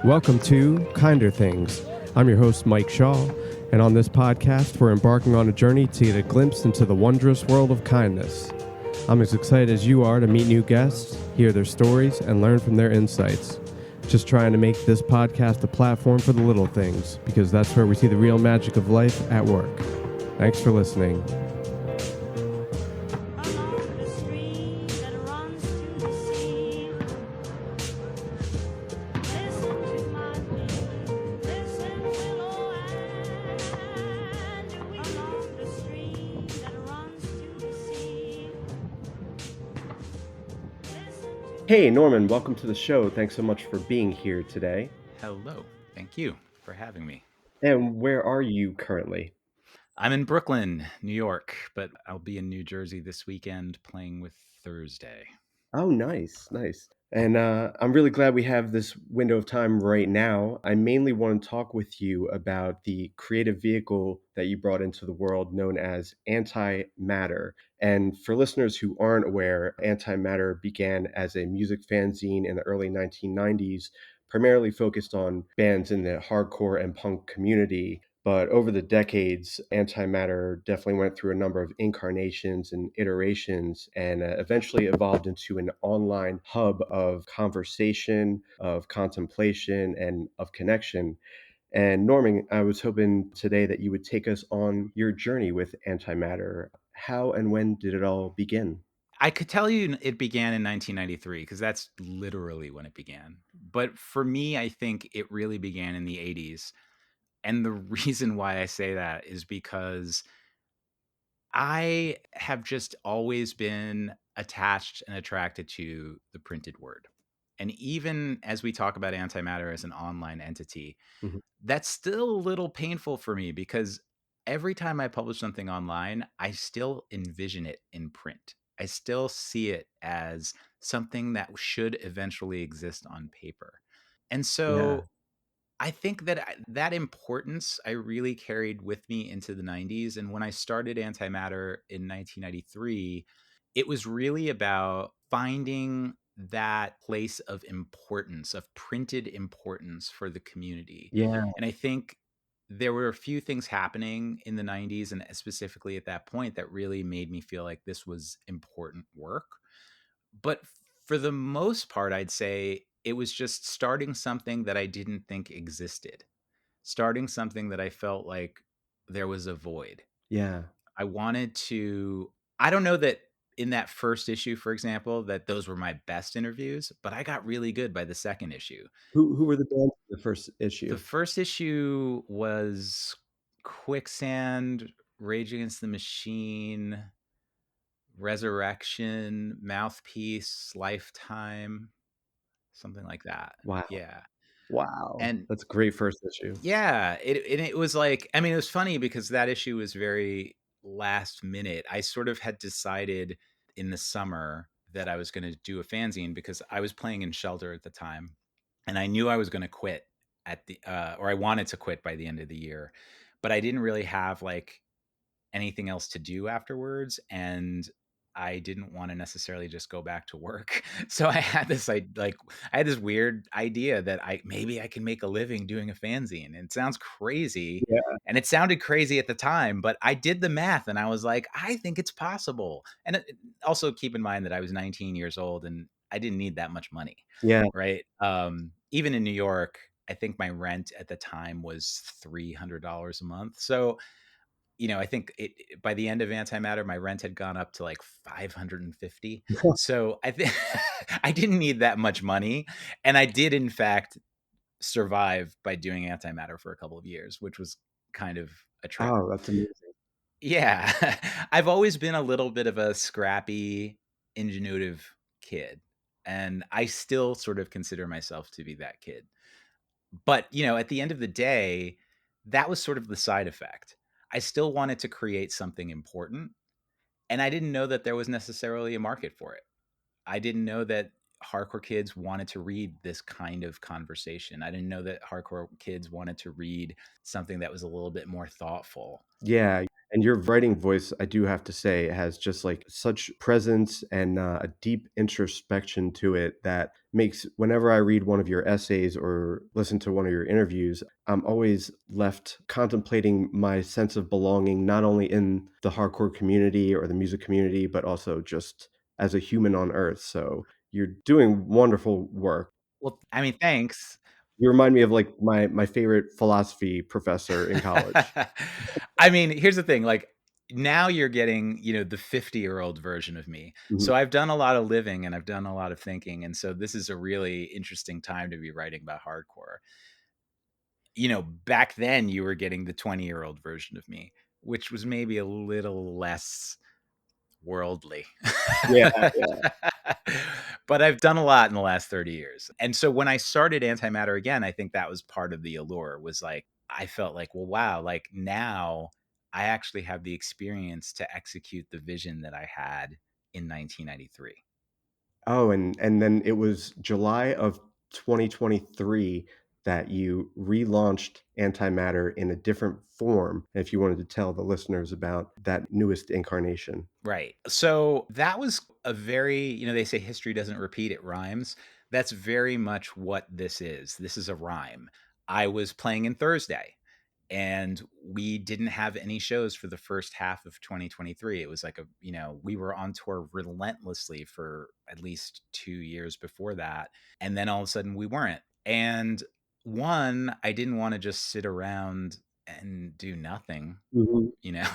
Welcome to Kinder Things. I'm your host, Mike Shaw, and on this podcast, we're embarking on a journey to get a glimpse into the wondrous world of kindness. I'm as excited as you are to meet new guests, hear their stories, and learn from their insights. Just trying to make this podcast a platform for the little things, because that's where we see the real magic of life at work. Thanks for listening. Hey, Norman, welcome to the show. Thanks so much for being here today. Hello. Thank you for having me. And where are you currently? I'm in Brooklyn, New York, but I'll be in New Jersey this weekend playing with Thursday. Oh, nice. And I'm really glad we have this window of time right now. I mainly want to talk with you about the creative vehicle that you brought into the world known as antimatter. And for listeners who aren't aware, antimatter began as a music fanzine in the early 1990s, primarily focused on bands in the hardcore and punk community. But over the decades, antimatter definitely went through a number of incarnations and iterations and eventually evolved into an online hub of conversation, of contemplation, and of connection. And Norman, I was hoping today that you would take us on your journey with antimatter. How and when did it all begin? I could tell you it began in 1993 because that's literally when it began. But for me, I think it really began in the 80s. And the reason why I say that is because I have just always been attached and attracted to the printed word. And even as we talk about antimatter as an online entity, Mhm. that's still a little painful for me because every time I publish something online, I still envision it in print. I still see it as something that should eventually exist on paper. And Yeah. so I think that that importance I really carried with me into the 90s. And when I started Antimatter in 1993, it was really about finding that place of importance, of printed importance for the community. Yeah. And I think there were a few things happening in the 90s and specifically at that point that really made me feel like this was important work. But for the most part, I'd say it was just starting something that I didn't think existed, starting something that I felt like there was a void. Yeah. I wanted to, I don't know that in that first issue, for example, that those were my best interviews, but I got really good by the second issue. Who were the bands in the first The issue? first issue was Quicksand, Rage Against the Machine, Resurrection, Mouthpiece, Lifetime, something like that. Wow. Yeah. Wow. And That's a great first issue. yeah, it was like, I mean, it was funny because that issue was very last minute. I sort of had decided in the summer that I was going to do a fanzine because I was playing in Shelter at the time and I knew I was going to quit at the or I wanted to quit by the end of the year. But I didn't really have like anything else to do afterwards and I didn't want to necessarily just go back to work. So I had this weird idea that I maybe I can make a living doing a fanzine. And it sounds crazy. Yeah. And it sounded crazy at the time, but I did the math and I was like, I think it's possible. And also keep in mind that I was 19 years old and I didn't need that much money, Yeah. right? Even in New York, I think my rent at the time was $300 a month. So I think by the end of Antimatter, my rent had gone up to like 550. So I think I didn't need that much money. And I did, in fact, survive by doing Antimatter for a couple of years, which was kind of a trip. Oh, that's amazing. Yeah. I've always been a little bit of a scrappy, ingenuitive kid. And I still sort of consider myself to be that kid. But, at the end of the day, that was sort of the side effect. I still wanted to create something important, and I didn't know that there was necessarily a market for it. I didn't know that hardcore kids wanted to read this kind of conversation. I didn't know that hardcore kids wanted to read something that was a little bit more thoughtful. Yeah, and your writing voice, I do have to say, has just, like, such presence and, a deep introspection to it that makes whenever I read one of your essays or listen to one of your interviews, I'm always left contemplating my sense of belonging, not only in the hardcore community or the music community, but also just as a human on Earth, so you're doing wonderful work. Well, I mean, thanks. You remind me of, like, my favorite philosophy professor in college. I mean, here's the thing, like, now you're getting, the 50-year-old version of me. Mhm. So I've done a lot of living and I've done a lot of thinking, and so this is a really interesting time to be writing about hardcore. Back then you were getting the 20-year-old version of me, which was maybe a little less worldly. Yeah, yeah. But I've done a lot in the last 30 years. And so when I started Antimatter again, I think that was part of the allure was like, I felt like, well, wow, like now I actually have the experience to execute the vision that I had in 1993. Oh, and then it was July of 2023 that you relaunched Antimatter in a different form, if you wanted to tell the listeners about that newest incarnation. Right. So that was a very, they say history doesn't repeat, it rhymes. That's very much what this is. This is a rhyme. I was playing in Thursday and we didn't have any shows for the first half of 2023. It was like we were on tour relentlessly for at least 2 years before that. And then all of a sudden we weren't. And one, I didn't want to just sit around and do nothing Mhm. you know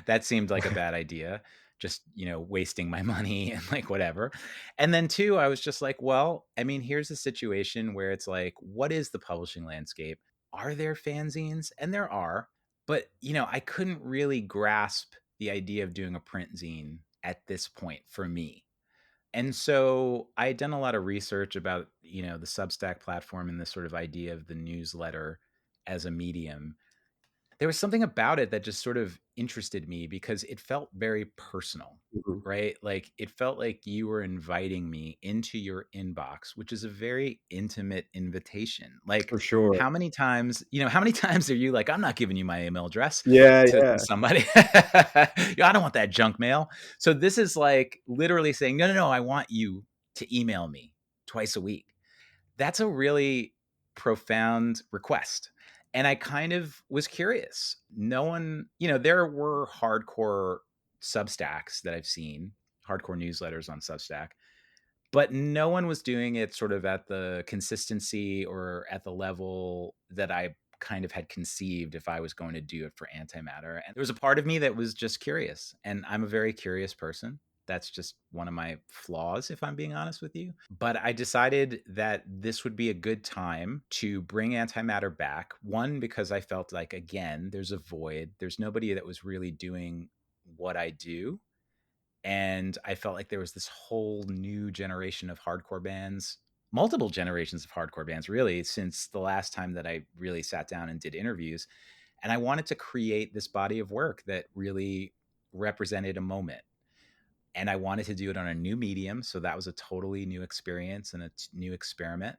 that seemed like a bad idea, just wasting my money and like whatever. And then two, I was just like, well, I mean, here's a situation where it's like, what is the publishing landscape? Are there fanzines? And there are, but I couldn't really grasp the idea of doing a print zine at this point for me. And so I had done a lot of research about the Substack platform and this sort of idea of the newsletter as a medium. There was something about it that just sort of interested me because it felt very personal, Mhm. right? Like it felt like you were inviting me into your inbox, which is a very intimate invitation. Like For sure. how many times are you like, I'm not giving you my email address Yeah, to yeah. somebody? I don't want that junk mail. So this is like literally saying, no, no, no, I want you to email me twice a week. That's a really profound request. And I kind of was curious. No one, there were hardcore Substacks that I've seen, hardcore newsletters on Substack, but no one was doing it sort of at the consistency or at the level that I kind of had conceived if I was going to do it for antimatter. And there was a part of me that was just curious, and I'm a very curious person. That's just one of my flaws, if I'm being honest with you. But I decided that this would be a good time to bring antimatter back. One, because I felt like, again, there's a void. There's nobody that was really doing what I do, and I felt like there was this whole new generation of hardcore bands, multiple generations of hardcore bands, really, since the last time that I really sat down and did interviews. And I wanted to create this body of work that really represented a moment. And I wanted to do it on a new medium. So that was a totally new experience and a new experiment.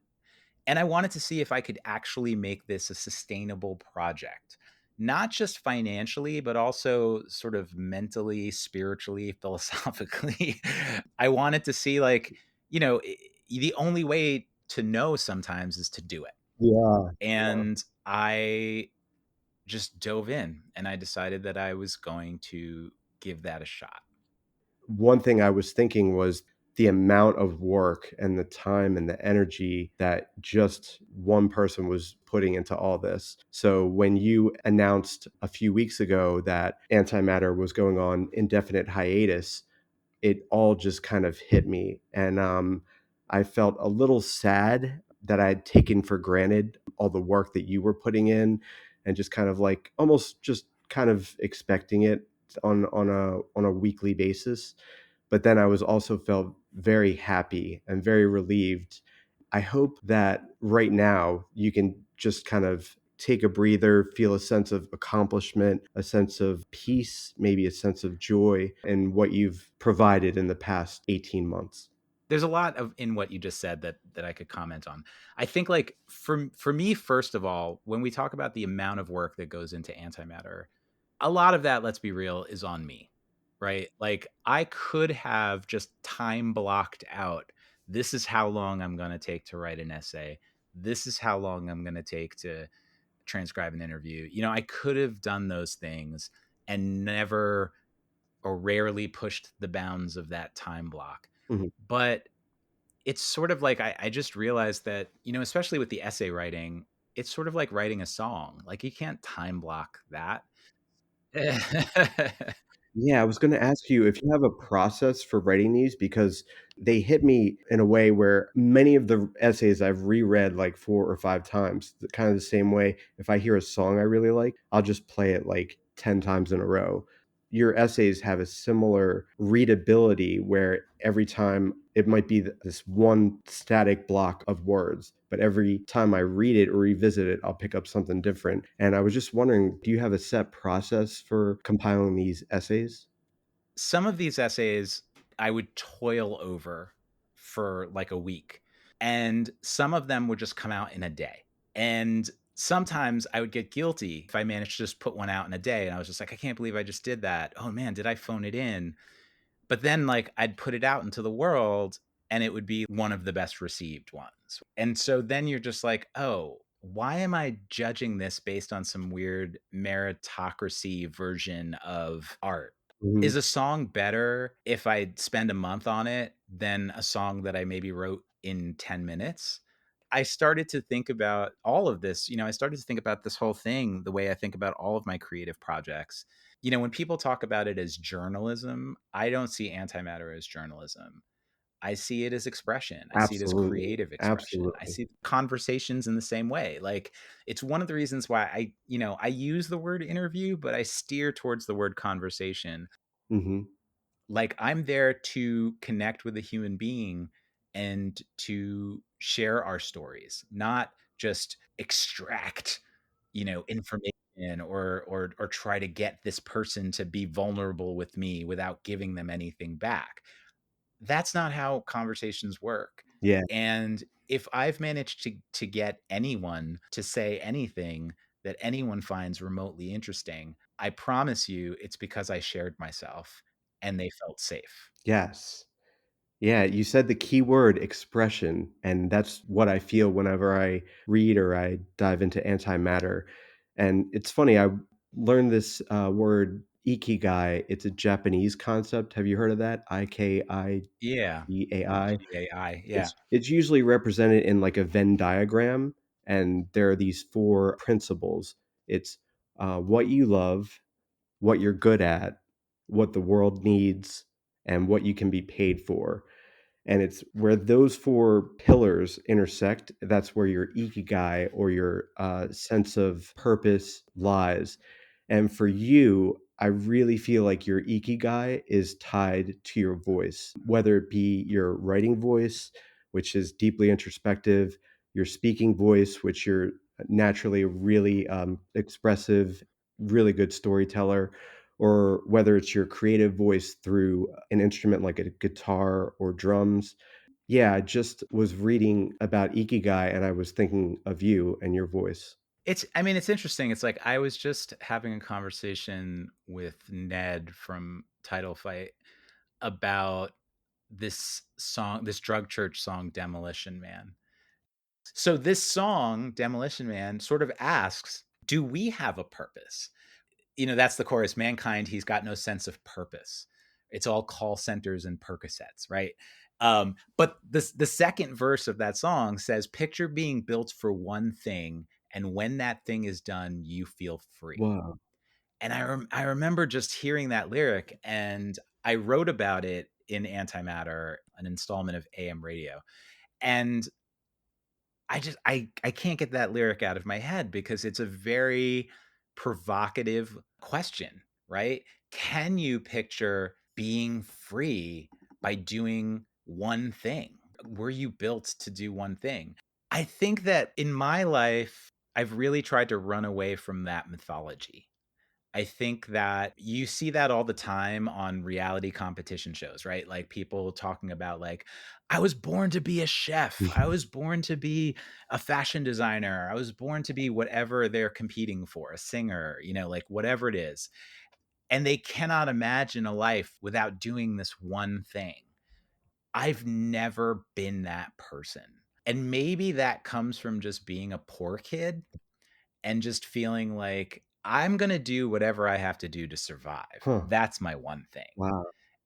And I wanted to see if I could actually make this a sustainable project, not just financially, but also sort of mentally, spiritually, philosophically. I wanted to see, like, the only way to know sometimes is to do it. Yeah, yeah. And I just dove in and I decided that I was going to give that a shot. One thing I was thinking was the amount of work and the time and the energy that just one person was putting into all this. So when you announced a few weeks ago that Antimatter was going on indefinite hiatus, it all just kind of hit me. And I felt a little sad that I had taken for granted all the work that you were putting in and just kind of like almost just kind of expecting it on a weekly basis. But then I was also felt very happy and very relieved. I hope that right now you can just kind of take a breather, feel a sense of accomplishment, a sense of peace, maybe a sense of joy in what you've provided in the past 18 months. There's a lot of in what you just said that I could comment on. I think, like, for me, first of all, when we talk about the amount of work that goes into antimatter, a lot of that, let's be real, is on me, right? Like, I could have just time blocked out, this is how long I'm gonna take to write an essay. This is how long I'm gonna take to transcribe an interview. I could have done those things and never or rarely pushed the bounds of that time block. Mhm, But it's sort of like I just realized that, especially with the essay writing, it's sort of like writing a song. Like, you can't time block that. yeah, I was gonna ask you if you have a process for writing these because they hit me in a way where many of the essays I've reread like 4 or 5 times, kind of the same way. If I hear a song I really like, I'll just play it like 10 times in a row. Your essays have a similar readability where every time it might be this one static block of words, but every time I read it or revisit it, I'll pick up something different. And I was just wondering, do you have a set process for compiling these essays? Some of these essays I would toil over for like a week, and some of them would just come out in a day. And sometimes I would get guilty if I managed to just put one out in a day, and I was just like, I can't believe I just did that. Oh man, did I phone it in? But then, like, I'd put it out into the world and it would be one of the best received ones. And so then you're just like, "Oh, why am I judging this based on some weird meritocracy version of art? Mhm, Is a song better if I spend a month on it than a song that I maybe wrote in 10 minutes?" I started to think about all of this. I started to think about this whole thing the way I think about all of my creative projects. When people talk about it as journalism, I don't see antimatter as journalism. I see it as expression. I see it as absolutely, creative expression. I absolutely. see conversations in the same way. Like, it's one of the reasons why I use the word interview, but I steer towards the word conversation. Mhm, Like, I'm there to connect with a human being and to share our stories, not just extract, information or try to get this person to be vulnerable with me without giving them anything back. That's not how conversations work. yeah, And if I've managed to get anyone to say anything that anyone finds remotely interesting, I promise you it's because I shared myself and they felt safe. yes. Yeah, you said the key word, expression, and that's what I feel whenever I read or I dive into antimatter. And it's funny, I learned this, word ikigai. It's a Japanese concept. Have you heard of that? Yeah. IKIGAI. IGAI, yeah. It's usually represented in, like, a Venn diagram, and there are these 4 principles. It's, what you love, what you're good at, what the world needs, and what you can be paid for. And it's where those 4 pillars intersect, that's where your ikigai or your, sense of purpose lies. And for you, I really feel like your ikigai is tied to your voice, whether it be your writing voice, which is deeply introspective, your speaking voice, which you're naturally really, expressive, really good storyteller, or whether it's your creative voice through an instrument like a guitar or drums. Yeah, I just was reading about Ikigai and I was thinking of you and your voice. It's interesting. It's like I was just having a conversation with Ned from Title Fight about this song, this Drug Church song, Demolition Man. So this song, Demolition Man, sort of asks, do we have a purpose? That's the chorus. Mankind, he's got no sense of purpose. It's all call centers and Percocets, right? But the second verse of that song says, picture being built for one thing, and when that thing is done, you feel free. Wow. And I remember just hearing that lyric, and I wrote about it in Antimatter, an installment of AM Radio. And I can't get that lyric out of my head because it's a very provocative question, right? Can you picture being free by doing one thing? Were you built to do one thing? I think that in my life, I've really tried to run away from that mythology. I think that you see that all the time on reality competition shows, right? Like people talking about like, I was born to be a chef. I was born to be a fashion designer. I was born to be whatever they're competing for, a singer, like whatever it is. And they cannot imagine a life without doing this one thing. I've never been that person. And maybe that comes from just being a poor kid and just feeling like I'm going to do whatever I have to do to survive. Huh. That's my one thing. Wow.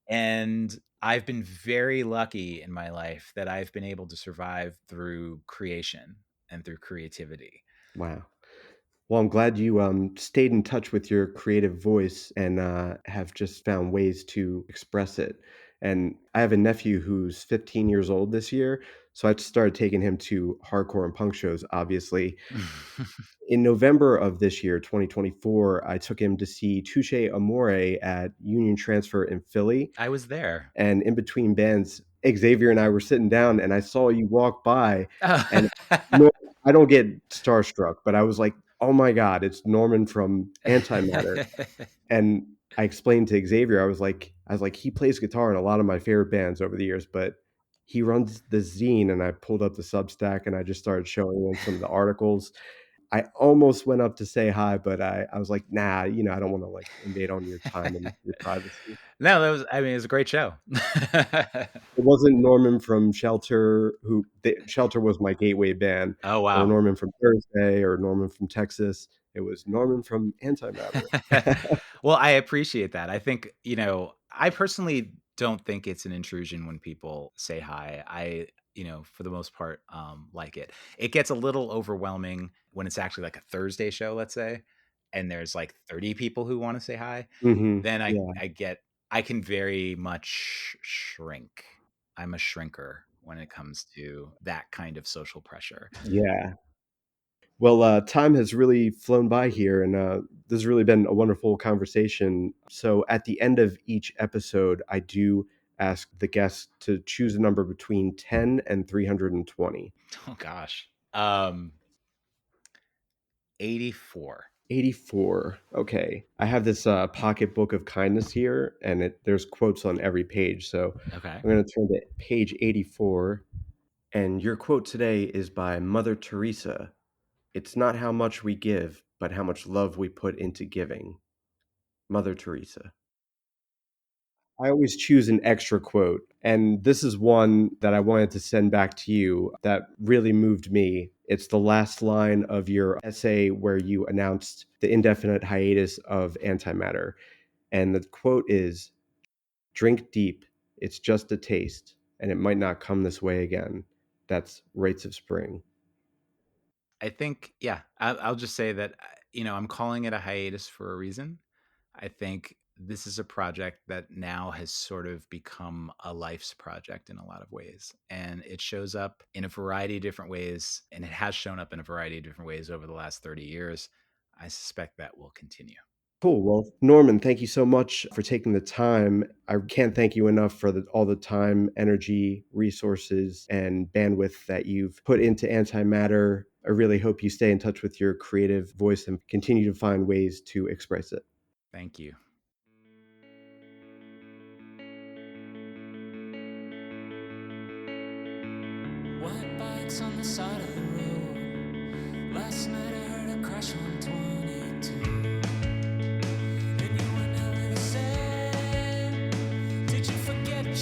And I've been very lucky in my life that I've been able to survive through creation and through creativity. Wow. Well, I'm glad you stayed in touch with your creative voice and have just found ways to express it. And I have a nephew who's 15 years old this year, so I started taking him to hardcore and punk shows. Obviously, in November of this year, 2024, I took him to see Touche Amore at Union Transfer in Philly. I was there. And in between bands, Xavier and I were sitting down, and I saw you walk by, and Oh. no, I don't get starstruck, but I was like, "Oh my god, it's Norman from Antimatter." And I explained to Xavier, I was like, "He plays guitar in a lot of my favorite bands over the years, but he runs the zine," and I pulled up the Substack, and I just started showing him some of the articles. I almost went up to say hi, but I was like, "Nah, I don't wanna, like, invade on your time and your privacy." No, I mean, it was a great show. It wasn't Norman from Shelter, Shelter was my gateway band, Oh, or wow. Norman from Thursday, or Norman from Texas. It was Norman from Antimatter. Well, I appreciate that. I think, I personally don't think it's an intrusion when people say hi. For the most part, like it. It gets a little overwhelming when it's actually like a Thursday show, let's say, and there's like 30 people who want to say hi. Mhm. Then Yeah. I can very much shrink. I'm a shrinker when it comes to that kind of social pressure. Yeah. Well, time has really flown by here, and this has really been a wonderful conversation. So, at the end of each episode, I do ask the guests to choose a number between 10 and 320. Oh gosh. 84. 84. Okay. I have this pocketbook of kindness here, and there's quotes on every page. So Okay. I'm going to turn to page 84. And your quote today is by Mother Teresa. It's not how much we give, but how much love we put into giving. Mother Teresa. I always choose an extra quote, and this is one that I wanted to send back to you that really moved me. It's the last line of your essay where you announced the indefinite hiatus of antimatter. And the quote is, "Drink deep, it's just a taste, and it might not come this way again." That's Rites of Spring. I think, yeah, I'll just say that, I'm calling it a hiatus for a reason. I think this is a project that now has sort of become a life's project in a lot of ways. And it shows up in a variety of different ways, and it has shown up in a variety of different ways over the last 30 years. I suspect that will continue. Cool. Well, Norman, thank you so much for taking the time. I can't thank you enough for all the time, energy, resources, and bandwidth that you've put into antimatter. I really hope you stay in touch with your creative voice and continue to find ways to express it. Thank you. White bikes on the side of the road. Last night I heard a crash on 22. And you were never the same. Did you forget your